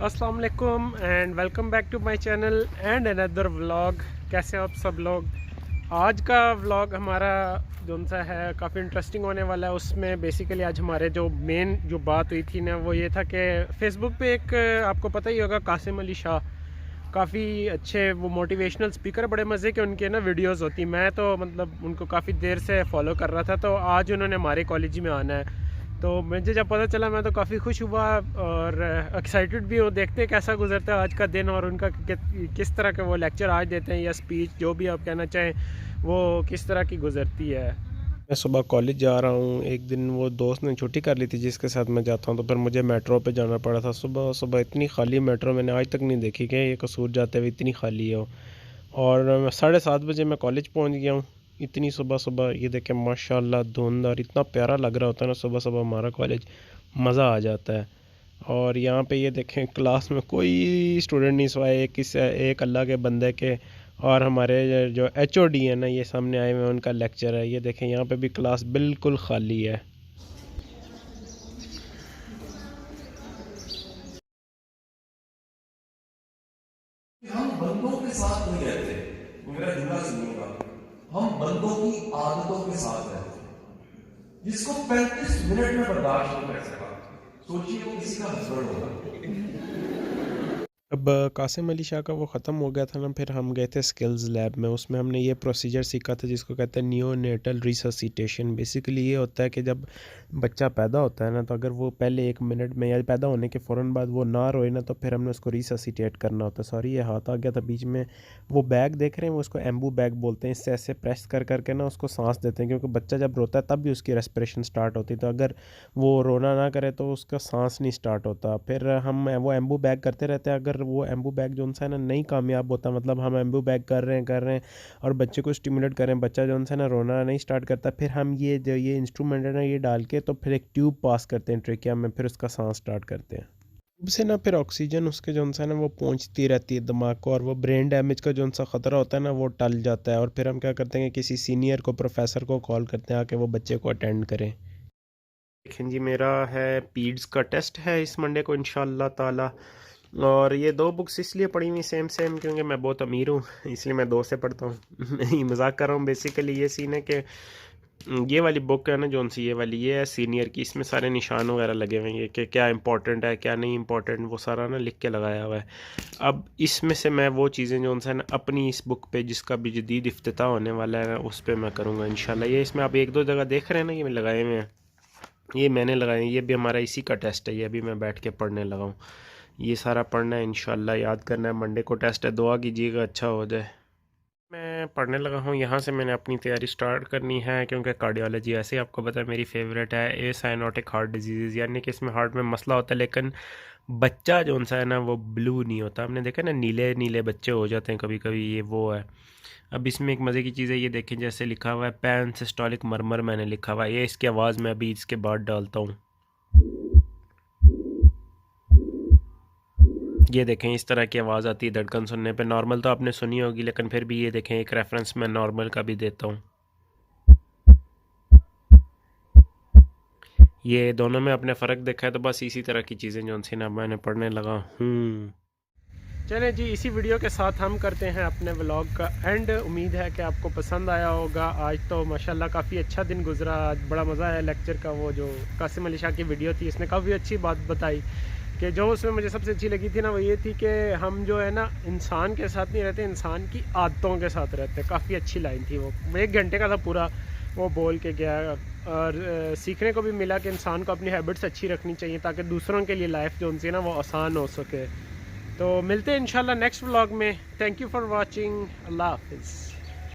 अस्सलाम वालेकुम and welcome back to my channel and another vlog. कैसे हैं आप सब लोग। आज का व्लॉग हमारा जो सा है काफ़ी इंटरेस्टिंग होने वाला है। उसमें बेसिकली आज हमारे जो मेन जो बात हुई थी ना वो ये था कि फ़ेसबुक पे एक आपको पता ही होगा कासिम अली शाह, काफ़ी अच्छे वो मोटिवेशनल स्पीकर, बड़े मज़े के उनके ना वीडियोस होती। मैं तो मतलब उनको काफ़ी देर से फॉलो कर रहा था, तो आज उन्होंने हमारे कॉलेज में आना है। तो मुझे जब पता चला मैं तो काफ़ी खुश हुआ और एक्साइटेड भी हूँ। देखते हैं कैसा गुजरता है आज का दिन और उनका किस तरह का वो लेक्चर आज देते हैं या स्पीच, जो भी आप कहना चाहें, वो किस तरह की गुजरती है। मैं सुबह कॉलेज जा रहा हूँ। एक दिन वो दोस्त ने छुट्टी कर ली थी जिसके साथ मैं जाता हूँ, तो फिर मुझे मेट्रो पे जाना पड़ा था। सुबह सुबह इतनी खाली मेट्रो मैंने आज तक नहीं देखी कि ये कसूर जाते हुए इतनी खाली हो। और 7:30 बजे मैं कॉलेज पहुँच गया हूँ। इतनी सुबह सुबह ये देखें माशाल्लाह धुंध, और इतना प्यारा लग रहा होता है ना सुबह सुबह हमारा कॉलेज, मज़ा आ जाता है। और यहाँ पे ये देखें क्लास में कोई स्टूडेंट नहीं सिवाय एक अल्लाह के बंदे के। और हमारे जो एचओडी है ना ये सामने आए हुए हैं, उनका लेक्चर है। ये देखें यहाँ पे भी क्लास बिल्कुल खाली है। हम बंदों के साथ नहीं रहते। मेरा जुमला सुनिएगा, हम बंदों की आदतों के साथ रहते हैं। जिसको 35 मिनट में बर्दाश्त नहीं कर सका, सोचिए वो किसी का हस्बैंड होगा। अब कासिम अली शाह का वो ख़त्म हो गया था ना, फिर हम गए थे स्किल्स लैब में। उसमें हमने ये प्रोसीजर सीखा था जिसको कहते हैं नियोनेटल रिससिटेशन। बेसिकली ये होता है कि जब बच्चा पैदा होता है ना, तो अगर वो पहले 1 मिनट में या पैदा होने के फ़ौरन बाद वो ना रोए ना, तो फिर हमने उसको रिससिटेट करना होता है। सॉरी ये हाथ आ गया था बीच में। वो बैग देख रहे हैं, वो उसको एम्बू बैग बोलते हैं। इससे ऐसे प्रेस कर करके ना उसको सांस देते हैं, क्योंकि बच्चा जब रोता है तब भी उसकी रेस्पिरेशन स्टार्ट होती है। तो अगर वो रोना ना करे तो उसका सांस नहीं स्टार्ट होता। फिर हम वो एम्बू बैग करते रहते हैं। अगर वो एम्बू बैग जो है ना नहीं कामयाब होता, मतलब हम एम्बू बैग कर रहे हैं और बच्चे को स्टिमुलेट कर रहे हैं, बच्चा जो है ना रोना नहीं स्टार्ट करता, फिर हम ये इंस्ट्रूमेंट है ना ये डाल के तो फिर एक ट्यूब पास करते हैं ट्रेकिया में, फिर उसका सांस स्टार्ट करते हैं। ट्यूब से ना फिर ऑक्सीजन उसके जो है ना वो पहुंचती रहती है दिमाग को, और वो ब्रेन डैमेज का जो सा ख़तरा होता है ना वो टल जाता है। और फिर हम क्या करते हैं कि किसी सीनियर को, प्रोफेसर को कॉल करते हैं आके वो बच्चे को अटेंड करें। देखें जी, मेरा है पीड्स का टेस्ट है इस मंडे को इंशाल्लाह ताला। और ये 2 बुक्स इसलिए पढ़ी हुई सेम सेम क्योंकि मैं बहुत अमीर हूँ, इसलिए मैं 2 से पढ़ता हूँ। नहीं, मजाक कर रहा हूँ। बेसिकली ये सीन है कि ये वाली बुक है ना जोन सी, ये वाली ये है सीनियर की। इसमें सारे निशान वगैरह लगे हुए हैं कि क्या इंपॉर्टेंट है क्या नहीं इंपॉर्टेंट, वो सारा ना लिख के लगाया हुआ है। अब इसमें से मैं वो चीज़ें जो है ना अपनी इस बुक पे जिसका भी जदीद इफ्तिताह होने वाला है उस पर मैं करूँगा इंशाल्लाह। ये इसमें आप 1-2 जगह देख रहे हैं ना, ये लगाए हुए हैं, ये मैंने लगाए। ये भी हमारा इसी का टेस्ट है, ये अभी मैं बैठ के पढ़ने लगा हूँ। ये सारा पढ़ना है इंशाल्लाह, याद करना है। मंडे को टेस्ट है, दुआ कीजिएगा अच्छा हो जाए। मैं पढ़ने लगा हूँ, यहाँ से मैंने अपनी तैयारी स्टार्ट करनी है क्योंकि कार्डियोलॉजी ऐसे ही आपको पता है मेरी फेवरेट है। ए साइनोटिक हार्ट डिजीज़, यानी कि इसमें हार्ट में मसला होता है लेकिन बच्चा जो सा है ना वो ब्लू नहीं होता। हमने देखा ना नीले नीले बच्चे हो जाते हैं कभी कभी, ये वो है। अब इसमें एक मज़े की चीज़ है, ये देखें जैसे लिखा हुआ है पैन सिस्टोलिक मरमर, मैंने लिखा हुआ है ये, इसकी आवाज़ मैं अभी इसके बाद डालता हूँ। ये देखें इस तरह की आवाज़ आती है धड़कन सुनने पे। नॉर्मल तो आपने सुनी होगी लेकिन फिर भी ये देखें एक रेफरेंस मैं नॉर्मल का भी देता हूँ। ये दोनों में अपने फ़र्क देखा है, तो बस इसी तरह की चीज़ें जो सी ना मैंने पढ़ने लगा हूँ। चलें जी, इसी वीडियो के साथ हम करते हैं अपने व्लॉग का एंड। उम्मीद है कि आपको पसंद आया होगा। आज तो माशाल्लाह काफ़ी अच्छा दिन गुजरा, आज बड़ा मज़ा आया लेक्चर का। वो जो कासिम अली शाह की वीडियो थी इसने काफ़ी अच्छी बात बताई कि जो उसमें मुझे सबसे अच्छी लगी थी ना वो ये थी कि हम जो है ना इंसान के साथ नहीं रहते, इंसान की आदतों के साथ रहते। काफ़ी अच्छी लाइन थी वो, 1 घंटे का था पूरा वो बोल के गया। और सीखने को भी मिला कि इंसान को अपनी हैबिट्स अच्छी रखनी चाहिए ताकि दूसरों के लिए लाइफ जो उनसे ना वो आसान हो सके। तो मिलते हैं इंशाल्लाह नेक्स्ट व्लॉग में। Thank you for watching. अल्लाह हाफिज़।